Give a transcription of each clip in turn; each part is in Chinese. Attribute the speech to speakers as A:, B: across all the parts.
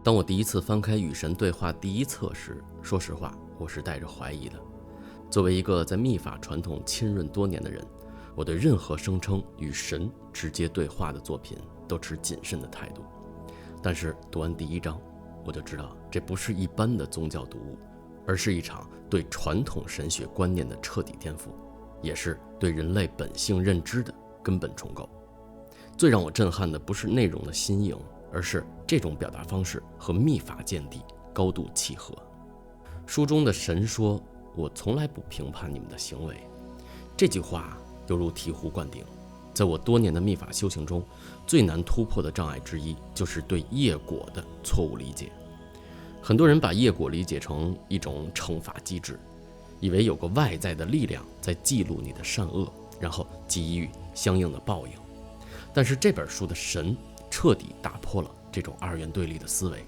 A: 当我第一次翻开《与神对话》第一册时，说实话，我是带着怀疑的。作为一个在密法传统浸润多年的人，我对任何声称与神直接对话的作品都持谨慎的态度。但是读完第一章，我就知道这不是一般的宗教读物，而是一场对传统神学观念的彻底颠覆，也是对人类本性认知的根本重构。最让我震撼的不是内容的新颖，而是这种表达方式和密法见地高度契合。书中的神说：“我从来不评判你们的行为。”这句话犹如醍醐灌顶。在我多年的密法修行中，最难突破的障碍之一就是对业果的错误理解。很多人把业果理解成一种惩罚机制，以为有个外在的力量在记录你的善恶，然后给予相应的报应。但是这本书的神彻底打破了这种二元对立的思维。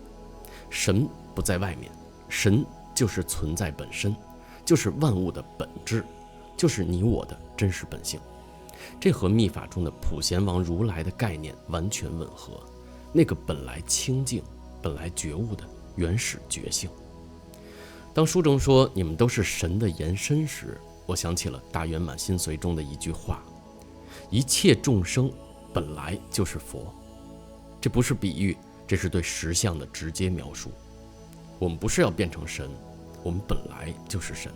A: 神不在外面，神就是存在本身，就是万物的本质，就是你我的真实本性。这和密法中的普贤王如来的概念完全吻合，那个本来清净、本来觉悟的原始觉性。当书中说你们都是神的延伸时，我想起了大圆满心髓中的一句话：一切众生本来就是佛。这不是比喻，这是对实相的直接描述。我们不是要变成神，我们本来就是神。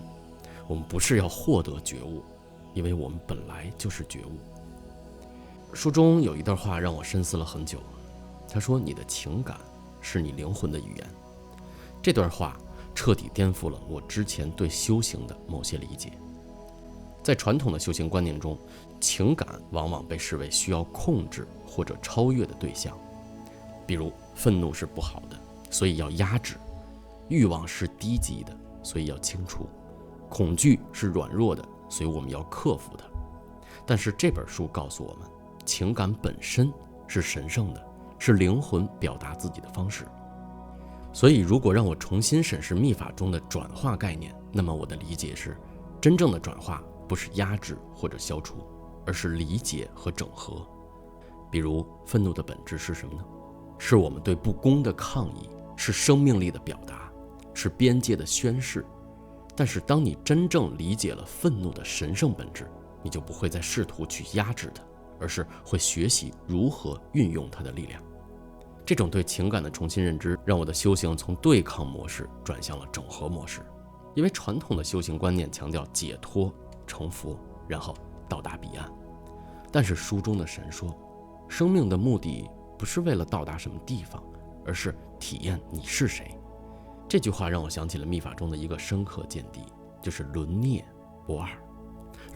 A: 我们不是要获得觉悟，因为我们本来就是觉悟。书中有一段话让我深思了很久，他说：“你的情感是你灵魂的语言。”这段话彻底颠覆了我之前对修行的某些理解。在传统的修行观念中，情感往往被视为需要控制或者超越的对象。比如愤怒是不好的，所以要压制；欲望是低级的，所以要清除；恐惧是软弱的，所以我们要克服它。但是这本书告诉我们，情感本身是神圣的，是灵魂表达自己的方式。所以如果让我重新审视密法中的转化概念，那么我的理解是，真正的转化不是压制或者消除，而是理解和整合。比如愤怒的本质是什么呢？是我们对不公的抗议，是生命力的表达，是边界的宣示。但是当你真正理解了愤怒的神圣本质，你就不会再试图去压制它，而是会学习如何运用它的力量。这种对情感的重新认知，让我的修行从对抗模式转向了整合模式。因为传统的修行观念强调解脱、成佛，然后到达彼岸。但是书中的神说，生命的目的不是为了到达什么地方，而是体验你是谁。这句话让我想起了密法中的一个深刻见地，就是轮涅不二。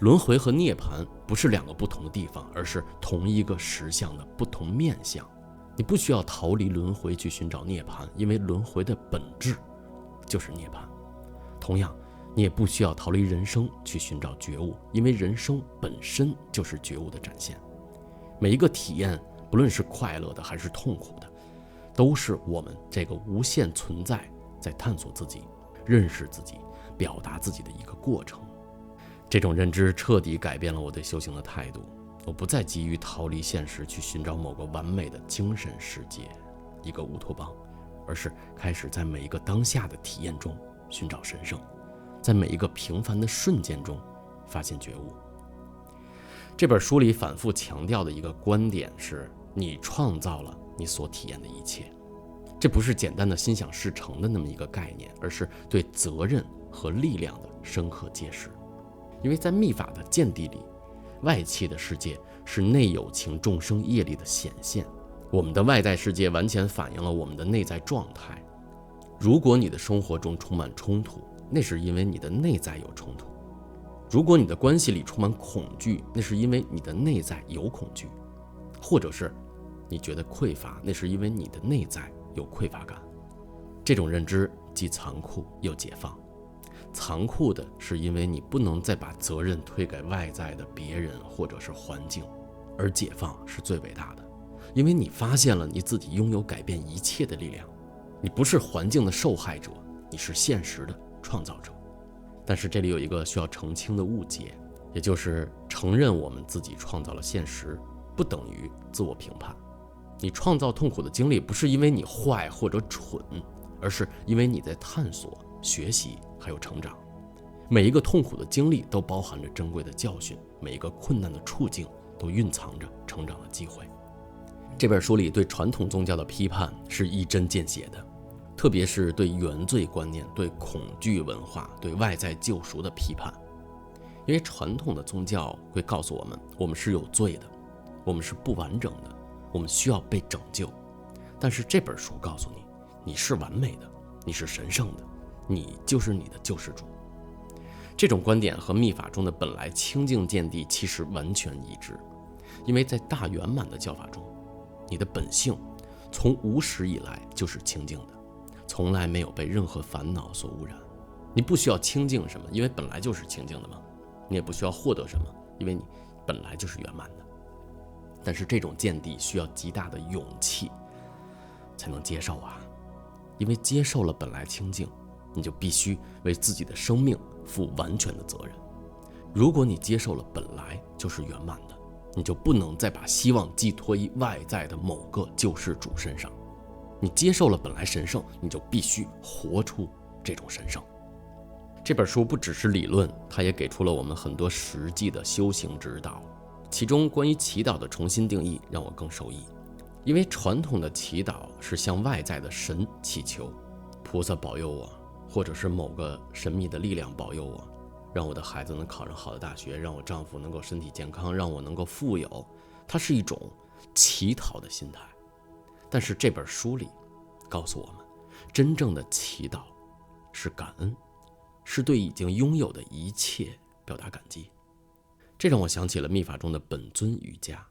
A: 轮回和涅槃不是两个不同的地方，而是同一个实相的不同面相。你不需要逃离轮回去寻找涅槃，因为轮回的本质就是涅槃。同样，你也不需要逃离人生去寻找觉悟，因为人生本身就是觉悟的展现。每一个体验，不论是快乐的还是痛苦的，都是我们这个无限存在在探索自己、认识自己、表达自己的一个过程。这种认知彻底改变了我对修行的态度。我不再急于逃离现实去寻找某个完美的精神世界，一个乌托邦，而是开始在每一个当下的体验中寻找神圣，在每一个平凡的瞬间中发现觉悟。这本书里反复强调的一个观点是，你创造了你所体验的一切。这不是简单的心想事成的那么一个概念，而是对责任和力量的深刻揭示。因为在密法的见地里，外气的世界是内有情众生业力的显现，我们的外在世界完全反映了我们的内在状态。如果你的生活中充满冲突，那是因为你的内在有冲突；如果你的关系里充满恐惧，那是因为你的内在有恐惧；或者是你觉得匮乏，那是因为你的内在有匮乏感。这种认知既残酷又解放。残酷的是因为你不能再把责任推给外在的别人或者是环境，而解放是最伟大的，因为你发现了你自己拥有改变一切的力量。你不是环境的受害者，你是现实的创造者。但是这里有一个需要澄清的误解，也就是承认我们自己创造了现实，不等于自我评判。你创造痛苦的经历不是因为你坏或者蠢，而是因为你在探索、学习还有成长。每一个痛苦的经历都包含着珍贵的教训，每一个困难的处境都蕴藏着成长的机会。这本书里对传统宗教的批判是一针见血的，特别是对原罪观念、对恐惧文化、对外在救赎的批判。因为传统的宗教会告诉我们，我们是有罪的，我们是不完整的，我们需要被拯救。但是这本书告诉你，你是完美的，你是神圣的，你就是你的救世主。这种观点和密法中的本来清净见地其实完全一致，因为在大圆满的教法中，你的本性从无始以来就是清净的，从来没有被任何烦恼所污染。你不需要清净什么，因为本来就是清净的嘛。你也不需要获得什么，因为你本来就是圆满的。但是这种见地需要极大的勇气才能接受啊，因为接受了本来清净，你就必须为自己的生命负完全的责任。如果你接受了本来就是圆满的，你就不能再把希望寄托于外在的某个救世主身上。你接受了本来神圣，你就必须活出这种神圣。这本书不只是理论，它也给出了我们很多实际的修行指导。其中关于祈祷的重新定义让我更受益，因为传统的祈祷是向外在的神祈求，菩萨保佑我，或者是某个神秘的力量保佑我，让我的孩子能考上好的大学，让我丈夫能够身体健康，让我能够富有。它是一种乞讨的心态。但是这本书里告诉我们，真正的祈祷是感恩，是对已经拥有的一切表达感激。这让我想起了密法中的本尊瑜伽。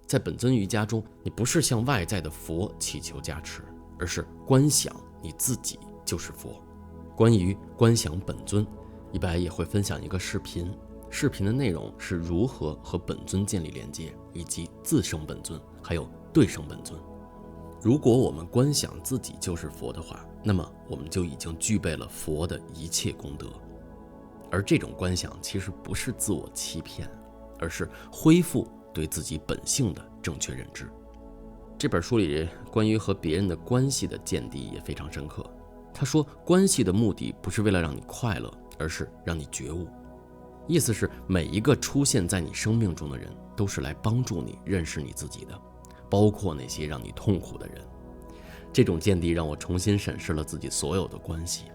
A: 在本尊瑜伽中，你不是向外在的佛祈求加持，而是观想你自己就是佛。关于观想本尊，一般也会分享一个视频，视频的内容是如何和本尊建立连接，以及自生本尊还有对生本尊。如果我们观想自己就是佛的话，那么我们就已经具备了佛的一切功德。而这种观想其实不是自我欺骗，而是恢复对自己本性的正确认知。这本书里关于和别人的关系的见地也非常深刻。他说，关系的目的不是为了让你快乐，而是让你觉悟。意思是每一个出现在你生命中的人都是来帮助你认识你自己的，包括那些让你痛苦的人。这种见地让我重新审视了自己所有的关系。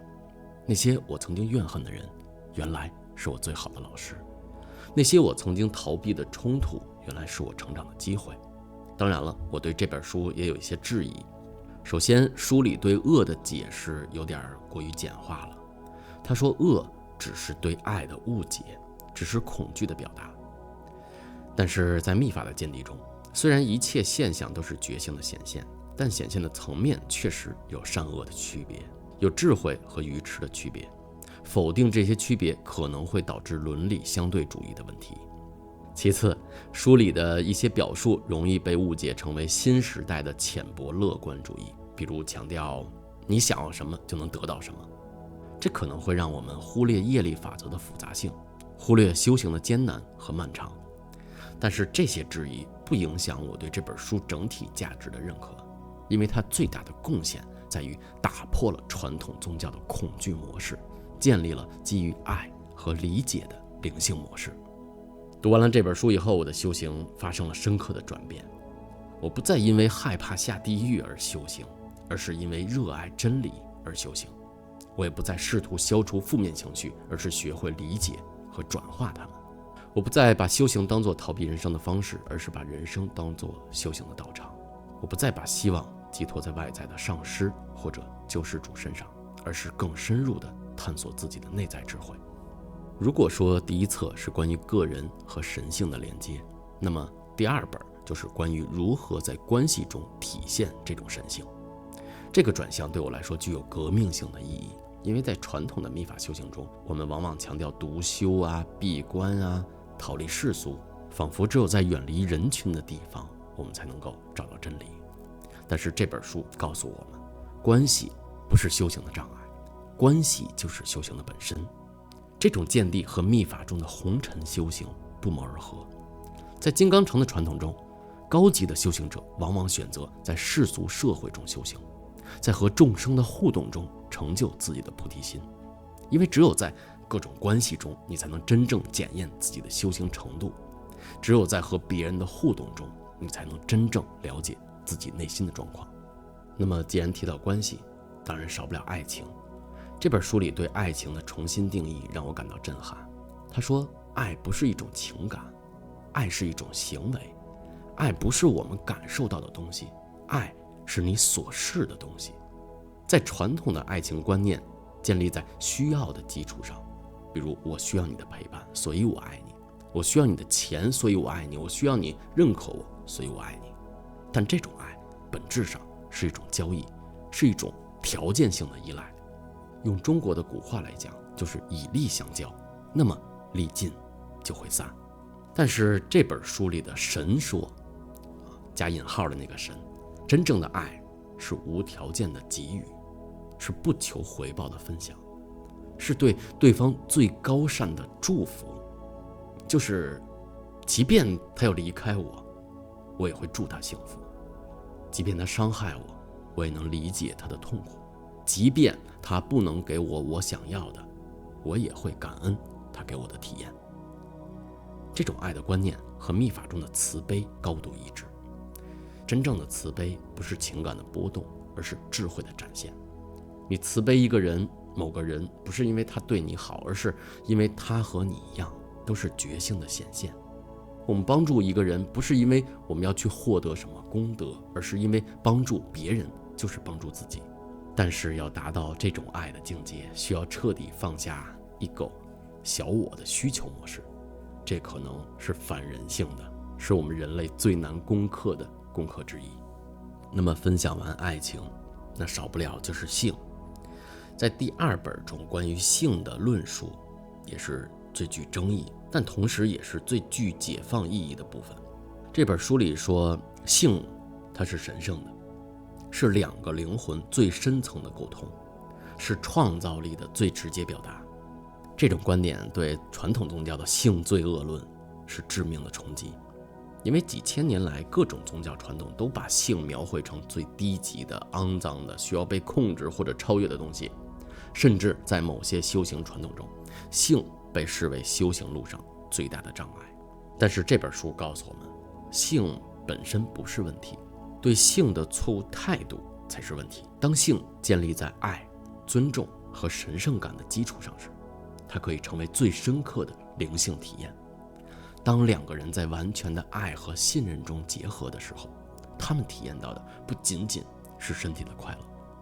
A: 那些我曾经怨恨的人，原来是我最好的老师。那些我曾经逃避的冲突，原来是我成长的机会。当然了，我对这本书也有一些质疑。首先，书里对恶的解释有点过于简化了。他说恶只是对爱的误解，只是恐惧的表达。但是在密法的见地中，虽然一切现象都是觉性的显现，但显现的层面确实有善恶的区别，有智慧和愚痴的区别。否定这些区别可能会导致伦理相对主义的问题。其次，书里的一些表述容易被误解成为新时代的浅薄乐观主义，比如强调你想要什么就能得到什么。这可能会让我们忽略业力法则的复杂性，忽略修行的艰难和漫长。但是这些质疑不影响我对这本书整体价值的认可，因为它最大的贡献在于打破了传统宗教的恐惧模式，建立了基于爱和理解的灵性模式。读完了这本书以后，我的修行发生了深刻的转变。我不再因为害怕下地狱而修行，而是因为热爱真理而修行。我也不再试图消除负面情绪，而是学会理解和转化它们。我不再把修行当作逃避人生的方式，而是把人生当作修行的道场。我不再把希望寄托在外在的上师或者救世主身上，而是更深入地探索自己的内在智慧。如果说第一册是关于个人和神性的连接，那么第二本就是关于如何在关系中体现这种神性。这个转向对我来说具有革命性的意义，因为在传统的密法修行中，我们往往强调独修啊、闭关啊、逃离世俗，仿佛只有在远离人群的地方，我们才能够找到真理。但是这本书告诉我们，关系不是修行的障碍，关系就是修行的本身。这种见地和密法中的红尘修行不谋而合。在金刚乘的传统中，高级的修行者往往选择在世俗社会中修行，在和众生的互动中成就自己的菩提心，因为只有在各种关系中，你才能真正检验自己的修行程度，只有在和别人的互动中，你才能真正了解自己内心的状况。那么既然提到关系，当然少不了爱情。这本书里对爱情的重新定义让我感到震撼。他说，爱不是一种情感，爱是一种行为，爱不是我们感受到的东西，爱是你所是的东西。在传统的爱情观念建立在需要的基础上，比如我需要你的陪伴，所以我爱你；我需要你的钱，所以我爱你；我需要你认可我，所以我爱你。但这种爱本质上是一种交易，是一种条件性的依赖。用中国的古话来讲，就是以利相交，那么利尽就会散。但是这本书里的神说，加引号的那个神，真正的爱是无条件的给予，是不求回报的分享，是对对方最高善的祝福。就是即便他要离开我，我也会祝他幸福；即便他伤害我，我也能理解他的痛苦；即便他不能给我想要的，我也会感恩他给我的体验。这种爱的观念和密法中的慈悲高度一致。真正的慈悲不是情感的波动，而是智慧的展现。你慈悲一个人、某个人，不是因为他对你好，而是因为他和你一样，都是觉性的显现。我们帮助一个人，不是因为我们要去获得什么功德，而是因为帮助别人就是帮助自己。但是要达到这种爱的境界，需要彻底放下ego、小我的需求模式，这可能是反人性的，是我们人类最难攻克的功课之一。那么分享完爱情，那少不了就是性。在第2本中，关于性的论述也是最具争议，但同时也是最具解放意义的部分。这本书里说，性它是神圣的，是2个灵魂最深层的沟通，是创造力的最直接表达。这种观点对传统宗教的性罪恶论是致命的冲击，因为几千年来各种宗教传统都把性描绘成最低级的、肮脏的、需要被控制或者超越的东西，甚至在某些修行传统中，性被视为修行路上最大的障碍。但是这本书告诉我们，性本身不是问题，对性的错误态度才是问题。当性建立在爱、尊重和神圣感的基础上时，它可以成为最深刻的灵性体验。当2个人在完全的爱和信任中结合的时候，他们体验到的不仅仅是身体的快乐，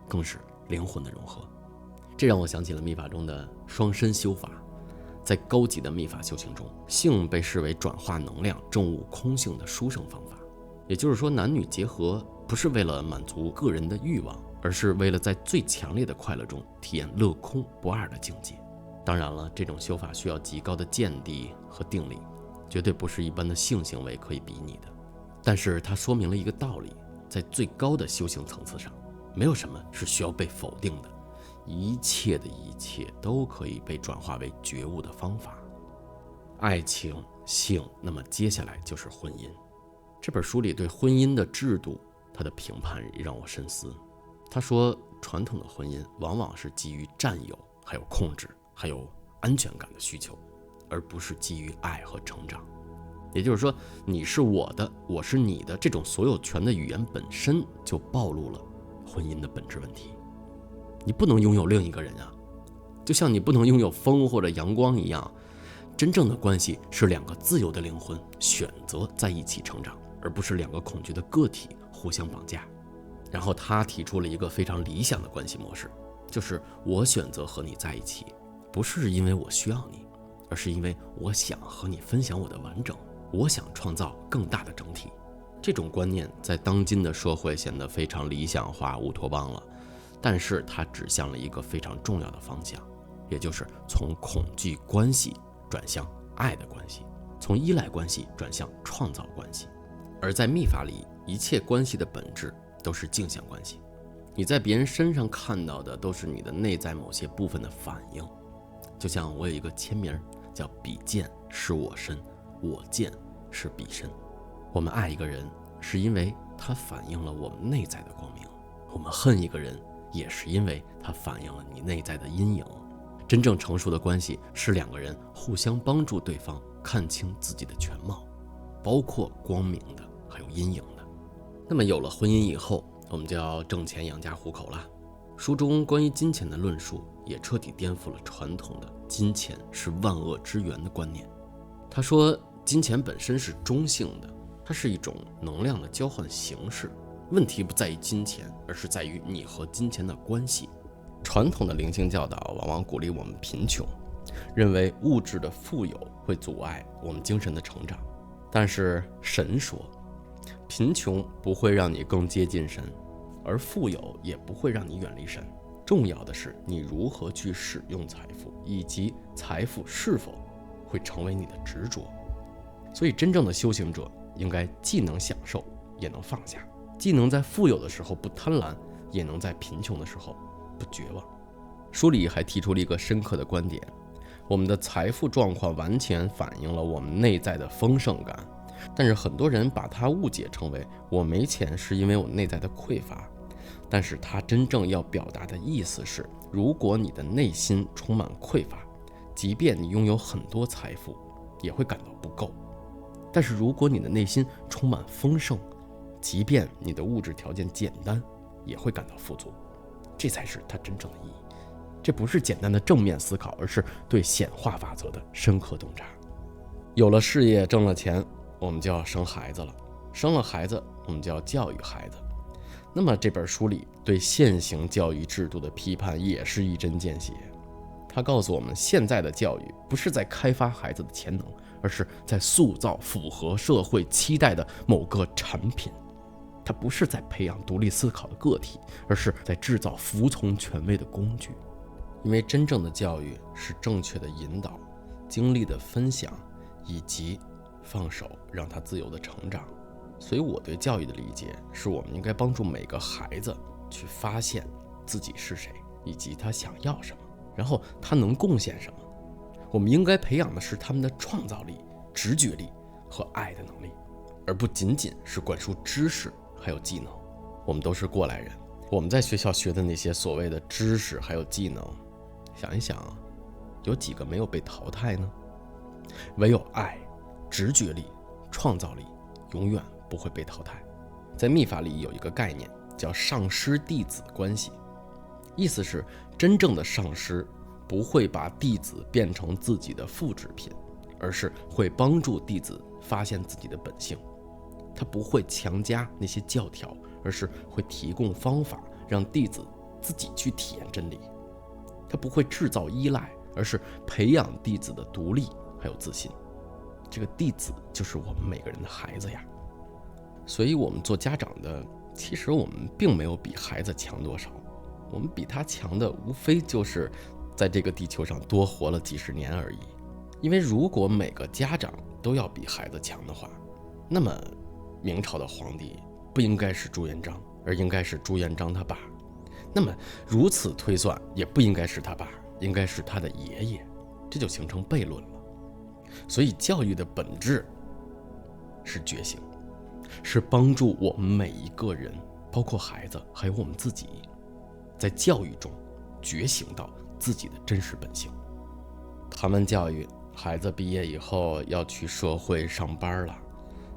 A: 更是灵魂的融合。这让我想起了密法中的双身修法。在高级的密法修行中，性被视为转化能量、证悟空性的殊胜方法。也就是说，男女结合不是为了满足个人的欲望，而是为了在最强烈的快乐中体验乐空不二的境界。当然了，这种修法需要极高的见地和定力，绝对不是一般的性行为可以比拟的。但是它说明了一个道理，在最高的修行层次上，没有什么是需要被否定的，一切的一切都可以被转化为觉悟的方法。爱情、性，那么接下来就是婚姻。这本书里对婚姻的制度，它的评判也让我深思。他说，传统的婚姻往往是基于占有、还有控制、还有安全感的需求，而不是基于爱和成长。也就是说，你是我的，我是你的，这种所有权的语言本身就暴露了婚姻的本质问题。你不能拥有另一个人啊，就像你不能拥有风或者阳光一样。真正的关系是2个自由的灵魂选择在一起成长，而不是2个恐惧的个体互相绑架。然后他提出了一个非常理想的关系模式，就是我选择和你在一起，不是因为我需要你，而是因为我想和你分享我的完整，我想创造更大的整体。这种观念在当今的社会显得非常理想化、乌托邦了，但是它指向了一个非常重要的方向，也就是从恐惧关系转向爱的关系，从依赖关系转向创造关系。而在密法里，一切关系的本质都是镜像关系，你在别人身上看到的都是你的内在某些部分的反应。就像我有一个签名叫彼见是我身，我见是彼身。我们爱一个人，是因为它反映了我们内在的光明。我们恨一个人，也是因为它反映了你内在的阴影。真正成熟的关系是两个人互相帮助对方看清自己的全貌，包括光明的还有阴影的。那么有了婚姻以后，我们就要挣钱养家糊口了。书中关于金钱的论述也彻底颠覆了传统的金钱是万恶之源的观念。他说金钱本身是中性的，它是一种能量的交换形式，问题不在于金钱，而是在于你和金钱的关系。传统的灵性教导往往鼓励我们贫穷，认为物质的富有会阻碍我们精神的成长。但是神说，贫穷不会让你更接近神，而富有也不会让你远离神。重要的是你如何去使用财富，以及财富是否会成为你的执着。所以真正的修行者应该既能享受也能放下，既能在富有的时候不贪婪，也能在贫穷的时候不绝望。书里还提出了一个深刻的观点，我们的财富状况完全反映了我们内在的丰盛感，但是很多人把它误解成为我没钱是因为我内在的匮乏。但是他真正要表达的意思是，如果你的内心充满匮乏，即便你拥有很多财富也会感到不够。但是如果你的内心充满丰盛，即便你的物质条件简单也会感到富足。这才是它真正的意义。这不是简单的正面思考，而是对显化法则的深刻洞察。有了事业，挣了钱，我们就要生孩子了，生了孩子，我们就要教育孩子。那么这本书里对现行教育制度的批判也是一针见血。他告诉我们，现在的教育不是在开发孩子的潜能，而是在塑造符合社会期待的某个产品。它不是在培养独立思考的个体，而是在制造服从权威的工具。因为真正的教育是正确的引导、经历的分享以及放手让他自由的成长。所以我对教育的理解是，我们应该帮助每个孩子去发现自己是谁，以及他想要什么，然后他能贡献什么。我们应该培养的是他们的创造力、直觉力和爱的能力，而不仅仅是灌输知识还有技能。我们都是过来人，我们在学校学的那些所谓的知识还有技能，想一想，有几个没有被淘汰呢？唯有爱、直觉力、创造力永远不会被淘汰。在密法里有一个概念叫上师弟子关系，意思是真正的上师不会把弟子变成自己的复制品，而是会帮助弟子发现自己的本性。他不会强加那些教条，而是会提供方法让弟子自己去体验真理。他不会制造依赖，而是培养弟子的独立还有自信。这个弟子就是我们每个人的孩子呀。所以我们做家长的，其实我们并没有比孩子强多少，我们比他强的无非就是在这个地球上多活了几十年而已。因为如果每个家长都要比孩子强的话，那么明朝的皇帝不应该是朱元璋，而应该是朱元璋他爸。那么如此推算，也不应该是他爸，应该是他的爷爷，这就形成悖论了。所以教育的本质是觉醒，是帮助我们每一个人，包括孩子还有我们自己，在教育中觉醒到自己的真实本性。他们教育孩子毕业以后要去社会上班了，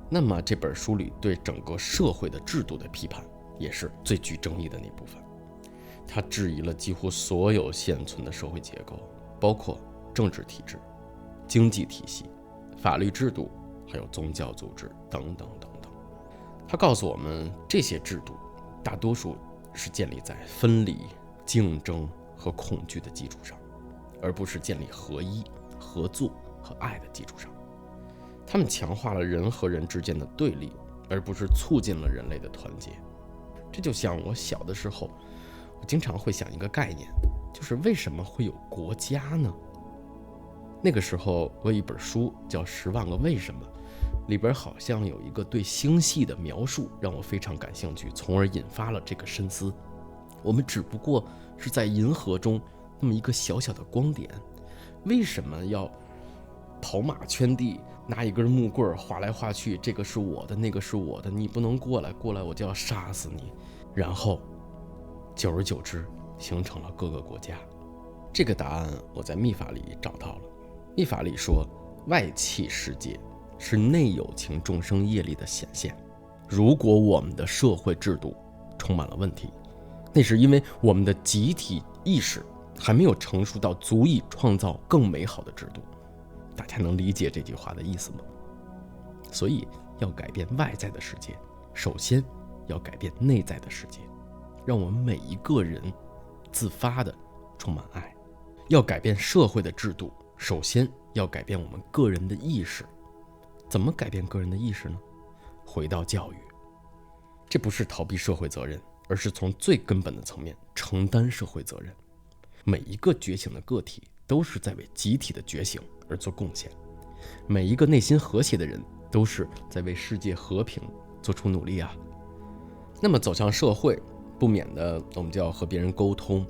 A: 那么这本书里对整个社会的制度的批判也是最具争议的那部分。他质疑了几乎所有现存的社会结构，包括政治体制、经济体系、法律制度，还有宗教组织等等等等。他告诉我们，这些制度大多数是建立在分离、竞争和恐惧的基础上，而不是建立合一、合作和爱的基础上。他们强化了人和人之间的对立，而不是促进了人类的团结。这就像我小的时候，我经常会想一个概念，就是为什么会有国家呢？那个时候我有一本书叫《10万个为什么》，里边好像有一个对星系的描述让我非常感兴趣，从而引发了这个深思。我们只不过是在银河中那么一个小小的光点，为什么要跑马圈地拿一根木棍划来划去，这个是我的，那个是我的，你不能过来，过来我就要杀死你。然后久而久之形成了各个国家。这个答案我在密法里找到了。密法里说，外气世界是内有情众生业力的显现。如果我们的社会制度充满了问题，那是因为我们的集体意识还没有成熟到足以创造更美好的制度。大家能理解这句话的意思吗？所以要改变外在的世界，首先要改变内在的世界，让我们每一个人自发的充满爱。要改变社会的制度，首先要改变我们个人的意识。怎么改变个人的意识呢？回到教育，这不是逃避社会责任，而是从最根本的层面承担社会责任。每一个觉醒的个体都是在为集体的觉醒而做贡献，每一个内心和谐的人都是在为世界和平做出努力啊。那么走向社会，不免的我们就要和别人沟通。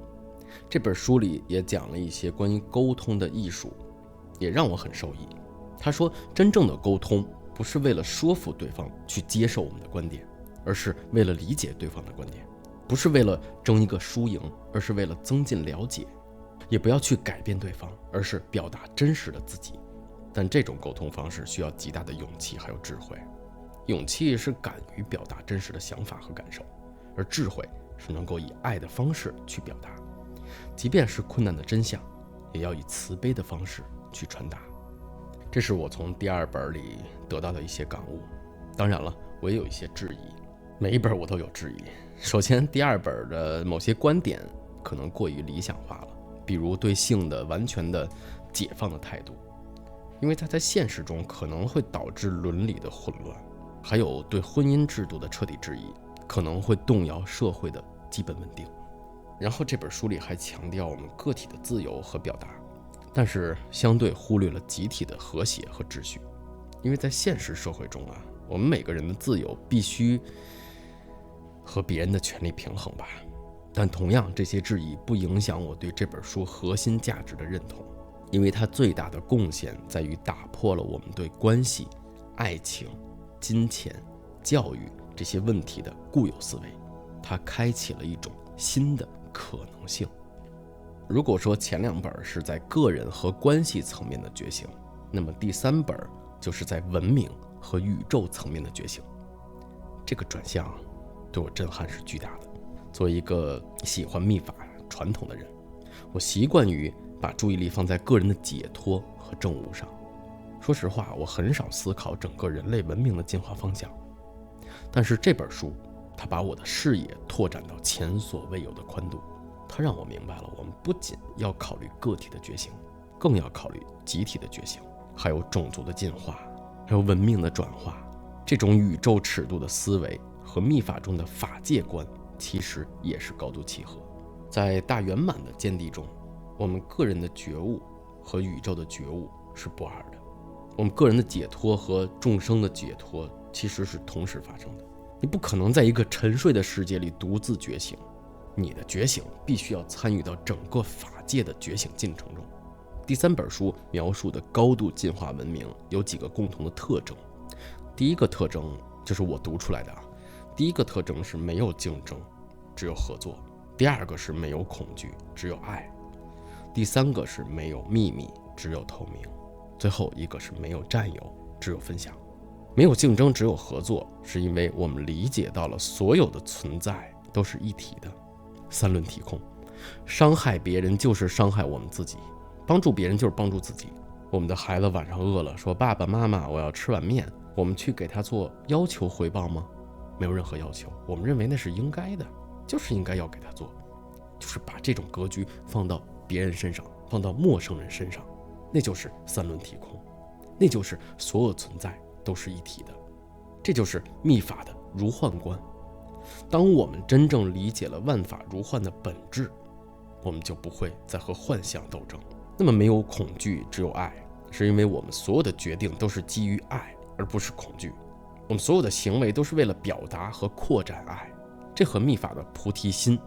A: 这本书里也讲了一些关于沟通的艺术，也让我很受益。他说，真正的沟通不是为了说服对方去接受我们的观点，而是为了理解对方的观点；不是为了争一个输赢，而是为了增进了解；也不要去改变对方，而是表达真实的自己。但这种沟通方式需要极大的勇气还有智慧。勇气是敢于表达真实的想法和感受，而智慧是能够以爱的方式去表达。即便是困难的真相，也要以慈悲的方式去传达。这是我从第二本里得到的一些感悟。当然了，我也有一些质疑，每一本我都有质疑。首先，第二本的某些观点可能过于理想化了，比如对性的完全的解放的态度，因为它在现实中可能会导致伦理的混乱，还有对婚姻制度的彻底质疑，可能会动摇社会的基本稳定。然后这本书里还强调我们个体的自由和表达，但是相对忽略了集体的和谐和秩序。因为在现实社会中啊，我们每个人的自由必须和别人的权利平衡吧。但同样，这些质疑不影响我对这本书核心价值的认同，因为它最大的贡献在于打破了我们对关系、爱情、金钱、教育这些问题的固有思维，它开启了一种新的可能性。如果说前两本是在个人和关系层面的觉醒，那么第三本就是在文明和宇宙层面的觉醒。这个转向对我震撼是巨大的。作为一个喜欢密法传统的人，我习惯于把注意力放在个人的解脱和正悟上。说实话，我很少思考整个人类文明的进化方向。但是这本书，它把我的视野拓展到前所未有的宽度。它让我明白了，我们不仅要考虑个体的觉醒，更要考虑集体的觉醒，还有种族的进化，还有文明的转化。这种宇宙尺度的思维和密法中的法界观其实也是高度契合。在大圆满的见地中，我们个人的觉悟和宇宙的觉悟是不二的。我们个人的解脱和众生的解脱其实是同时发生的。你不可能在一个沉睡的世界里独自觉醒，你的觉醒必须要参与到整个法界的觉醒进程中。第三本书描述的高度进化文明有几个共同的特征。第一个特征就是我读出来的啊。第一个特征是没有竞争，只有合作；第二个是没有恐惧，只有爱；第三个是没有秘密，只有透明；最后一个是没有占有，只有分享。没有竞争，只有合作，是因为我们理解到了所有的存在都是一体的。三轮体空，伤害别人就是伤害我们自己，帮助别人就是帮助自己。我们的孩子晚上饿了，说爸爸妈妈我要吃碗面，我们去给他做要求回报吗？没有任何要求，我们认为那是应该的，就是应该要给他做。就是把这种格局放到别人身上，放到陌生人身上，那就是三轮体空，那就是所有存在都是一体的。这就是密法的如幻观。当我们真正理解了万法如幻的本质，我们就不会再和幻象斗争。那么没有恐惧，只有爱，是因为我们所有的决定都是基于爱，而不是恐惧。我们所有的行为都是为了表达和扩展爱，这和密法的菩提心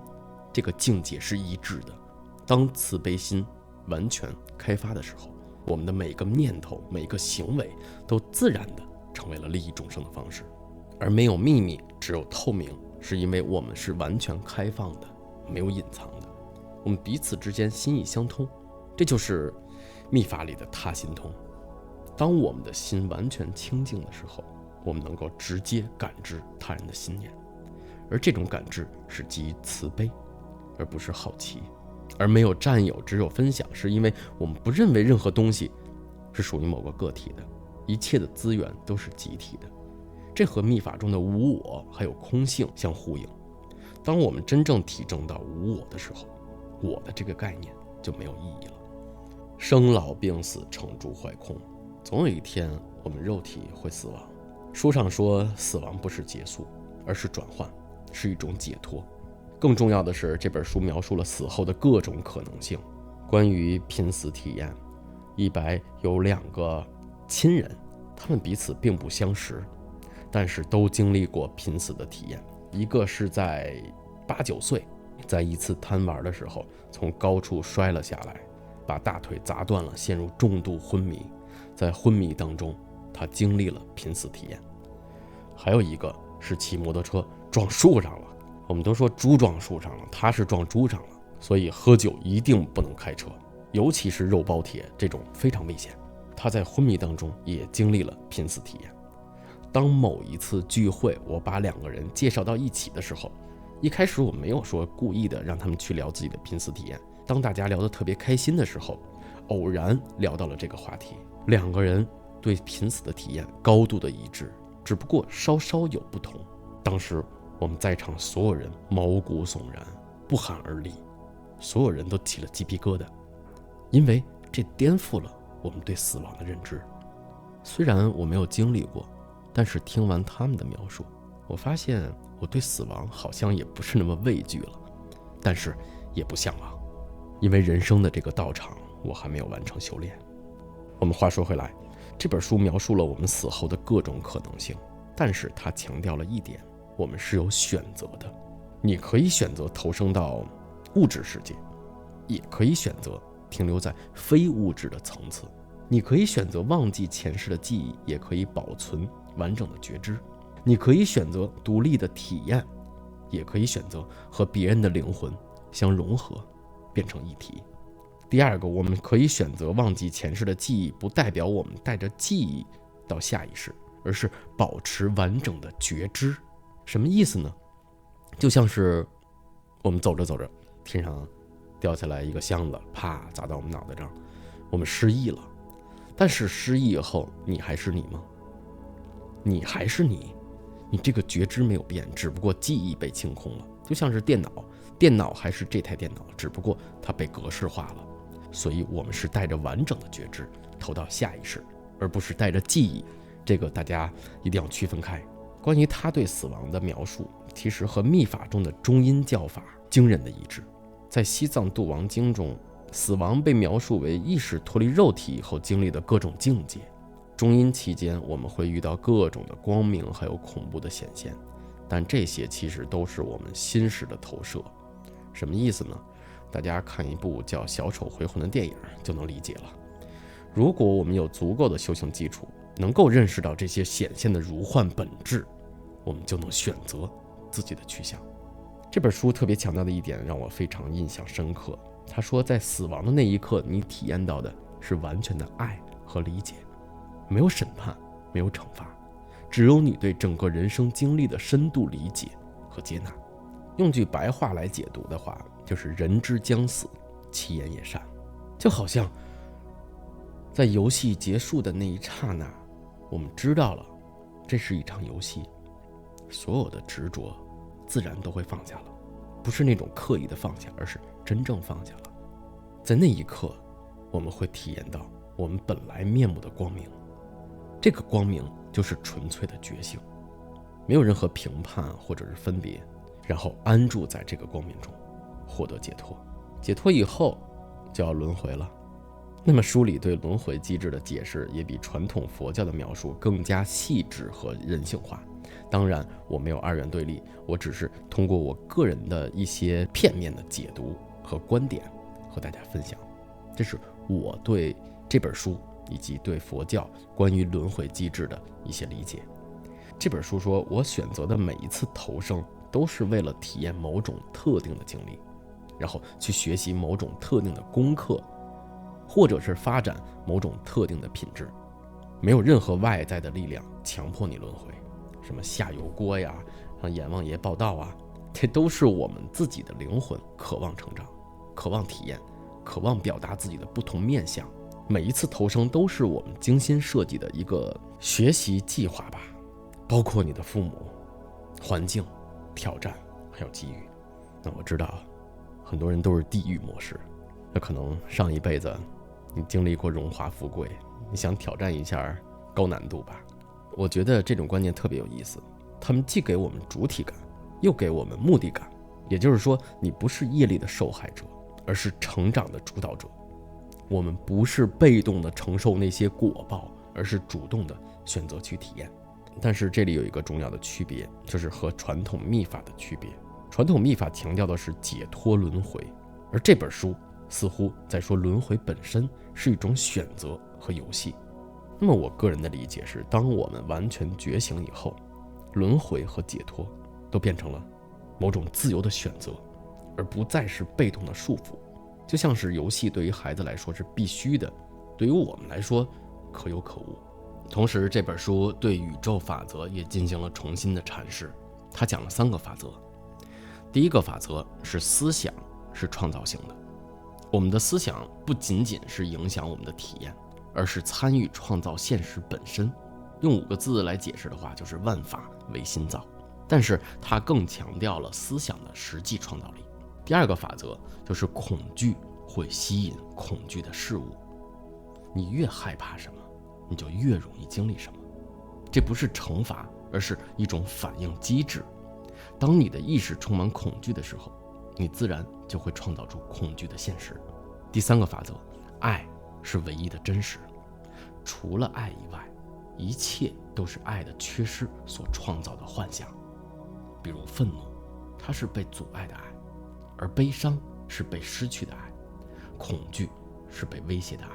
A: 这个境界是一致的。当慈悲心完全开发的时候，我们的每个念头、每个行为都自然地成为了利益众生的方式。而没有秘密，只有透明，是因为我们是完全开放的，没有隐藏的。我们彼此之间心意相通，这就是密法里的他心通。当我们的心完全清净的时候，我们能够直接感知他人的心念，而这种感知是基于慈悲，而不是好奇。而没有占有，只有分享，是因为我们不认为任何东西是属于某个个体的，一切的资源都是集体的。这和密法中的无我还有空性相呼应。当我们真正体证到无我的时候，我的这个概念就没有意义了。生老病死成住坏空，总有一天我们肉体会死亡。书上说死亡不是结束，而是转换，是一种解脱。更重要的是，这本书描述了死后的各种可能性。关于濒死体验，一白有2个亲人，他们彼此并不相识，但是都经历过濒死的体验。一个是在8、9岁，在一次贪玩的时候从高处摔了下来，把大腿砸断了，陷入重度昏迷。在昏迷当中，他经历了濒死体验。还有一个是骑摩托车撞树上了，我们都说猪撞树上了，他是撞猪上了。所以喝酒一定不能开车，尤其是肉包铁这种非常危险。他在昏迷当中也经历了濒死体验。当某一次聚会我把2个人介绍到一起的时候，一开始我没有说故意的让他们去聊自己的濒死体验。当大家聊得特别开心的时候，偶然聊到了这个话题，2个人对濒死的体验高度的一致，只不过稍稍有不同。当时我们在场所有人毛骨悚然，不寒而栗，所有人都起了鸡皮疙瘩，因为这颠覆了我们对死亡的认知。虽然我没有经历过，但是听完他们的描述，我发现我对死亡好像也不是那么畏惧了，但是也不向往，因为人生的这个道场我还没有完成修炼。我们话说回来，这本书描述了我们死后的各种可能性，但是它强调了一点，我们是有选择的。你可以选择投生到物质世界，也可以选择停留在非物质的层次。你可以选择忘记前世的记忆，也可以保存完整的觉知。你可以选择独立的体验，也可以选择和别人的灵魂相融合，变成一体。第二个，我们可以选择忘记前世的记忆，不代表我们带着记忆到下一世，而是保持完整的觉知。什么意思呢？就像是我们走着走着，天上掉下来一个箱子，啪砸到我们脑袋上，我们失忆了。但是失忆以后，你还是你吗？你还是你，你这个觉知没有变，只不过记忆被清空了。就像是电脑还是这台电脑，只不过它被格式化了。所以我们是带着完整的觉知投到下一世，而不是带着记忆。这个大家一定要区分开。关于他对死亡的描述，其实和密法中的中阴教法惊人的一致。在西藏度亡经中，死亡被描述为意识脱离肉体以后经历的各种境界。中阴期间，我们会遇到各种的光明还有恐怖的显现，但这些其实都是我们心识的投射。什么意思呢？大家看一部叫《小丑回魂》的电影就能理解了。如果我们有足够的修行基础，能够认识到这些显现的如幻本质，我们就能选择自己的去向。这本书特别强调的一点让我非常印象深刻。他说，在死亡的那一刻，你体验到的是完全的爱和理解，没有审判，没有惩罚，只有你对整个人生经历的深度理解和接纳。用句白话来解读的话，就是人之将死，其言也善。就好像在游戏结束的那一刹那，我们知道了这是一场游戏，所有的执着自然都会放下了，不是那种刻意的放下，而是真正放下了。在那一刻，我们会体验到我们本来面目的光明，这个光明就是纯粹的觉性，没有任何评判或者是分别，然后安住在这个光明中，获得解脱。解脱以后就要轮回了。那么书里对轮回机制的解释也比传统佛教的描述更加细致和人性化。当然我没有二元对立，我只是通过我个人的一些片面的解读和观点和大家分享。这是我对这本书以及对佛教关于轮回机制的一些理解。这本书说，我选择的每一次投生都是为了体验某种特定的经历，然后去学习某种特定的功课，或者是发展某种特定的品质。没有任何外在的力量强迫你轮回，什么下油锅呀，让阎王爷报道啊，这都是我们自己的灵魂渴望成长，渴望体验，渴望表达自己的不同面向。每一次投生都是我们精心设计的一个学习计划吧，包括你的父母、环境、挑战还有机遇。那我知道很多人都是地狱模式，那可能上一辈子你经历过荣华富贵，你想挑战一下高难度吧。我觉得这种观念特别有意思，他们既给我们主体感，又给我们目的感。也就是说，你不是业力的受害者，而是成长的主导者。我们不是被动的承受那些果报，而是主动的选择去体验。但是这里有一个重要的区别，就是和传统密法的区别。传统密法强调的是解脱轮回，而这本书似乎在说轮回本身是一种选择和游戏。那么我个人的理解是，当我们完全觉醒以后，轮回和解脱都变成了某种自由的选择，而不再是被动的束缚。就像是游戏对于孩子来说是必须的，对于我们来说可有可无。同时这本书对宇宙法则也进行了重新的阐释，他讲了3个法则。第一个法则是思想是创造性的，我们的思想不仅仅是影响我们的体验，而是参与创造现实本身。用5个字来解释的话，就是万法唯心造。但是它更强调了思想的实际创造力。第2个法则就是恐惧会吸引恐惧的事物，你越害怕什么，你就越容易经历什么。这不是惩罚，而是一种反应机制。当你的意识充满恐惧的时候，你自然就会创造出恐惧的现实。第3个法则，爱是唯一的真实，除了爱以外，一切都是爱的缺失所创造的幻想。比如愤怒，它是被阻碍的爱，而悲伤是被失去的爱，恐惧是被威胁的爱。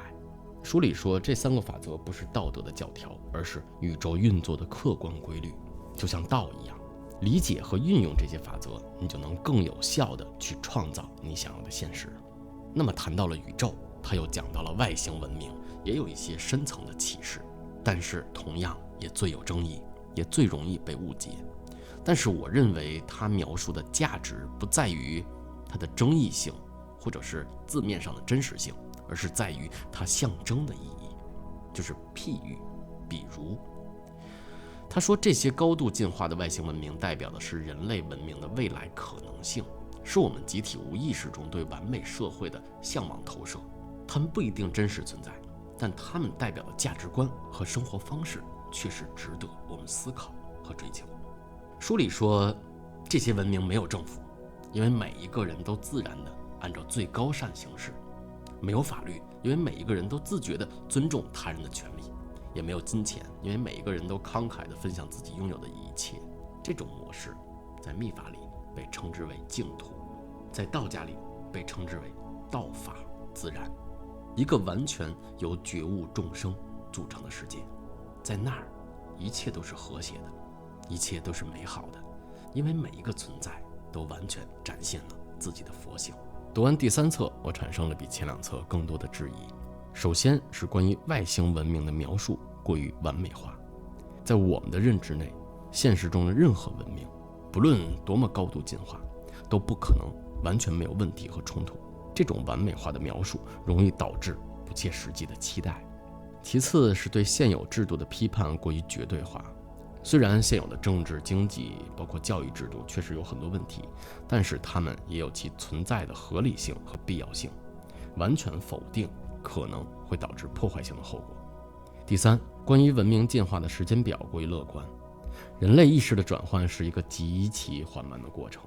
A: 书里说，这3个法则不是道德的教条，而是宇宙运作的客观规律，就像道一样。理解和运用这些法则，你就能更有效地去创造你想要的现实。那么谈到了宇宙，他又讲到了外星文明，也有一些深层的启示，但是同样也最有争议，也最容易被误解。但是我认为他描述的价值不在于它的争议性，或者是字面上的真实性，而是在于它象征的意义，就是譬喻。比如他说，这些高度进化的外星文明代表的是人类文明的未来可能性，是我们集体无意识中对完美社会的向往投射。他们不一定真实存在，但他们代表的价值观和生活方式却是值得我们思考和追求。书里说，这些文明没有政府，因为每一个人都自然地按照最高善行事；没有法律，因为每一个人都自觉地尊重他人的权利；也没有金钱，因为每一个人都慷慨地分享自己拥有的一切。这种模式在密法里被称之为净土，在道家里被称之为道法自然，一个完全由觉悟众生组成的世界。在那儿，一切都是和谐的，一切都是美好的，因为每一个存在都完全展现了自己的佛性。读完第3册，我产生了比前2册更多的质疑。首先是关于外星文明的描述过于完美化，在我们的认知内，现实中的任何文明，不论多么高度进化，都不可能完全没有问题和冲突。这种完美化的描述容易导致不切实际的期待。其次是对现有制度的批判过于绝对化。虽然现有的政治、经济，包括教育制度确实有很多问题，但是它们也有其存在的合理性和必要性。完全否定可能会导致破坏性的后果。第3，关于文明进化的时间表过于乐观。人类意识的转换是一个极其缓慢的过程，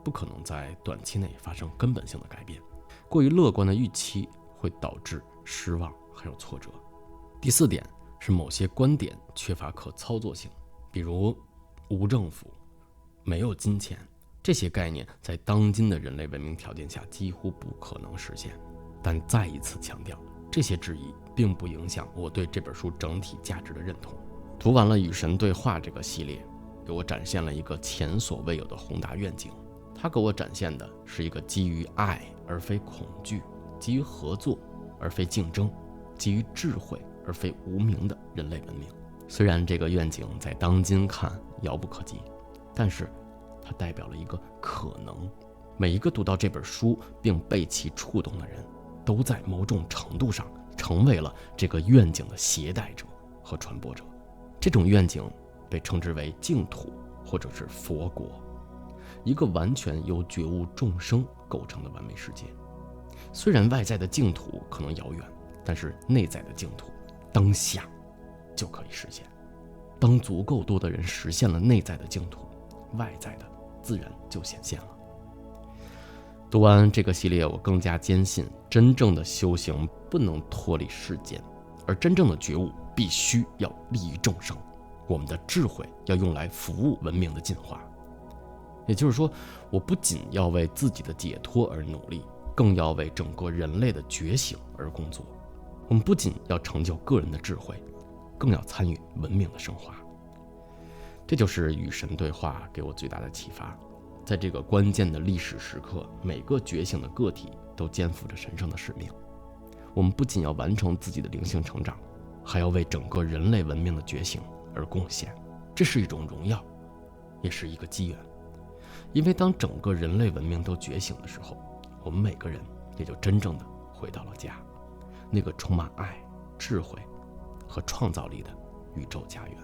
A: 不可能在短期内发生根本性的改变。过于乐观的预期会导致失望还有挫折。第4点是某些观点缺乏可操作性，比如无政府、没有金钱，这些概念在当今的人类文明条件下几乎不可能实现。但再一次强调，
B: 这些质疑并不影响我对这本书整体价值的认同。读完了《与神对话》这个系列，给我展现了一个前所未有的宏大愿景。它给我展现的是一个基于爱而非恐惧，基于合作而非竞争，基于智慧而非无名的人类文明。虽然这个愿景在当今看遥不可及，但是它代表了一个可能。每一个读到这本书并被其触动的人，都在某种程度上成为了这个愿景的携带者和传播者。这种愿景被称之为净土或者是佛国，一个完全由觉悟众生构成的完美世界。虽然外在的净土可能遥远，但是内在的净土当下就可以实现。当足够多的人实现了内在的净土，外在的自然就显现了。读完这个系列，我更加坚信，真正的修行不能脱离世间，而真正的觉悟必须要利于众生。我们的智慧要用来服务文明的进化。也就是说，我不仅要为自己的解脱而努力，更要为整个人类的觉醒而工作。我们不仅要成就个人的智慧，更要参与文明的升华。这就是与神对话给我最大的启发。在这个关键的历史时刻，每个觉醒的个体都肩负着神圣的使命。我们不仅要完成自己的灵性成长，还要为整个人类文明的觉醒而贡献。这是一种荣耀，也是一个机缘。因为当整个人类文明都觉醒的时候，我们每个人也就真正的回到了家，那个充满爱、智慧和创造力的宇宙家园。